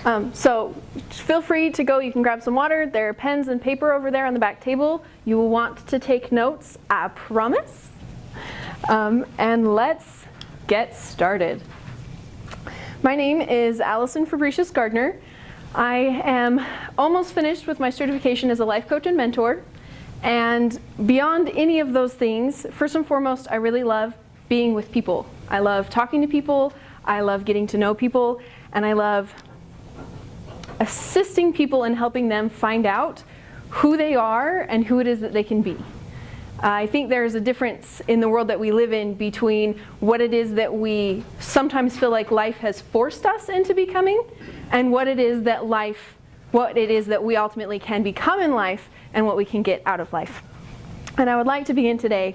So feel free to go. You can grab some water. There are pens and paper over there on the back table. You will want to take notes, I promise. And let's get started. My name is Allison Fabricius Gardner. I am almost finished with my certification as a life coach and mentor. And beyond any of those things, first and foremost, I really love being with people. I love talking to people. I love getting to know people. And I love assisting people and helping them find out who they are and who it is that they can be. I think there's a difference in the world that we live in between what it is that we sometimes feel like life has forced us into becoming and what it is that we ultimately can become in life and what we can get out of life. And I would like to begin today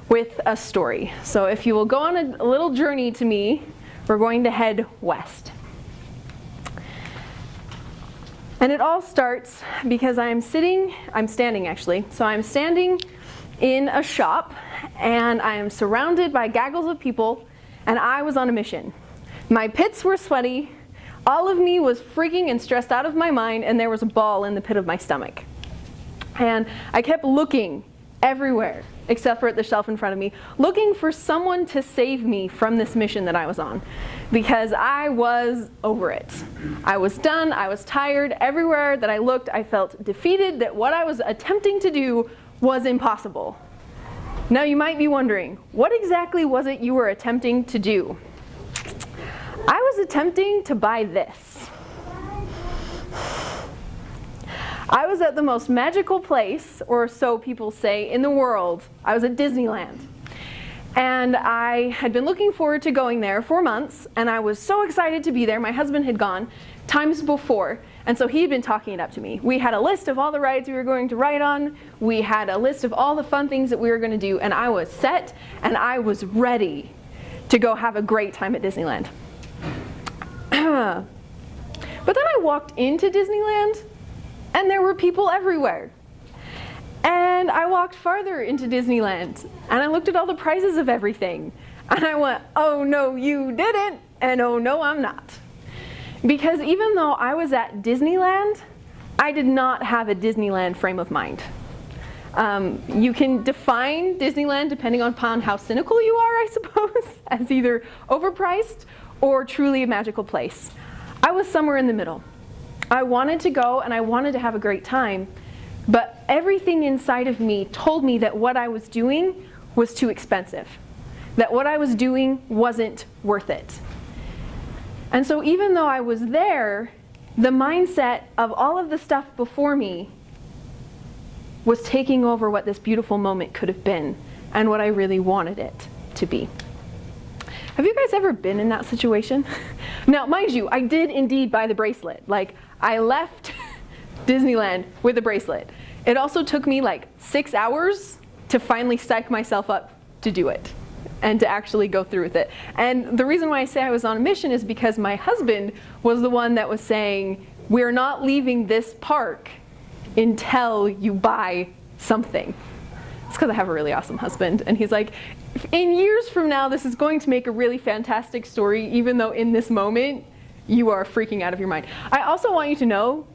with a story. So if you will go on a little journey to me, we're going to head west. And it all starts because I'm standing actually. So I'm standing in a shop and I am surrounded by gaggles of people and I was on a mission. My pits were sweaty, all of me was freaking and stressed out of my mind, and there was a ball in the pit of my stomach. And I kept looking everywhere except for at the shelf in front of me, looking for someone to save me from this mission that I was on, because I was over it. I was done, I was tired. Everywhere that I looked, I felt defeated that what I was attempting to do was impossible. Now you might be wondering, what exactly was it you were attempting to do? I was attempting to buy this. I was at the most magical place, or so people say, in the world. I was at Disneyland. And I had been looking forward to going there for months, and I was so excited to be there. My husband had gone times before, and so he had been talking it up to me. We had a list of all the rides we were going to ride on. We had a list of all the fun things that we were going to do, and I was set, and I was ready to go have a great time at Disneyland. But then I walked into Disneyland, and there were people everywhere. And I walked farther into Disneyland, and I looked at all the prices of everything. And I went, oh no, you didn't, and oh no, I'm not. Because even though I was at Disneyland, I did not have a Disneyland frame of mind. You can define Disneyland depending upon how cynical you are, I suppose, as either overpriced or truly a magical place. I was somewhere in the middle. I wanted to go and I wanted to have a great time, but everything inside of me told me that what I was doing was too expensive, that what I was doing wasn't worth it. And so even though I was there, the mindset of all of the stuff before me was taking over what this beautiful moment could have been and what I really wanted it to be. Have you guys ever been in that situation? Now, mind you, I did indeed buy the bracelet. Like, I left Disneyland with a bracelet. It also took me like 6 hours to finally psych myself up to do it and to actually go through with it. And the reason why I say I was on a mission is because my husband was the one that was saying, we're not leaving this park until you buy something. It's because I have a really awesome husband. And he's like, in years from now, this is going to make a really fantastic story, even though in this moment, you are freaking out of your mind. I also want you to know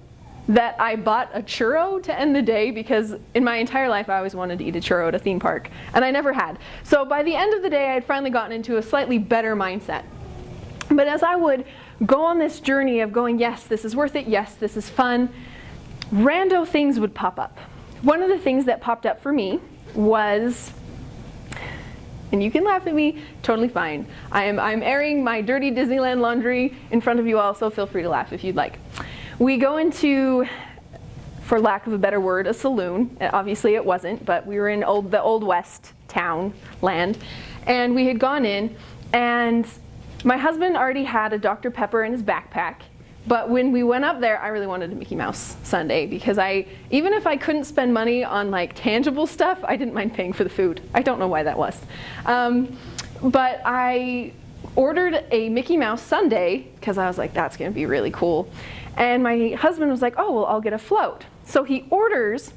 that I bought a churro to end the day because in my entire life I always wanted to eat a churro at a theme park, and I never had. So by the end of the day I had finally gotten into a slightly better mindset. But as I would go on this journey of going, yes, this is worth it, yes, this is fun, rando things would pop up. One of the things that popped up for me was, and you can laugh at me, totally fine. I'm airing my dirty Disneyland laundry in front of you all, so feel free to laugh if you'd like. We go into, for lack of a better word, a saloon. Obviously it wasn't, but we were in the Old West town land. And we had gone in, and my husband already had a Dr. Pepper in his backpack. But when we went up there, I really wanted a Mickey Mouse sundae because even if I couldn't spend money on like tangible stuff, I didn't mind paying for the food. I don't know why that was. But I ordered a Mickey Mouse sundae because I was like, that's gonna be really cool. And my husband was like, oh, well, I'll get a float. So he orders,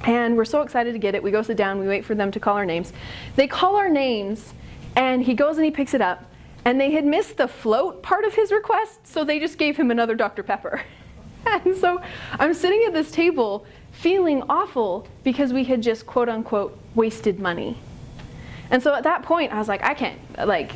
and we're so excited to get it. We go sit down, we wait for them to call our names. They call our names, and he goes and he picks it up, And they had missed the float part of his request, so they just gave him another Dr. Pepper. And so I'm sitting at this table feeling awful because we had just quote unquote wasted money. And so at that point I was like, I can't, like,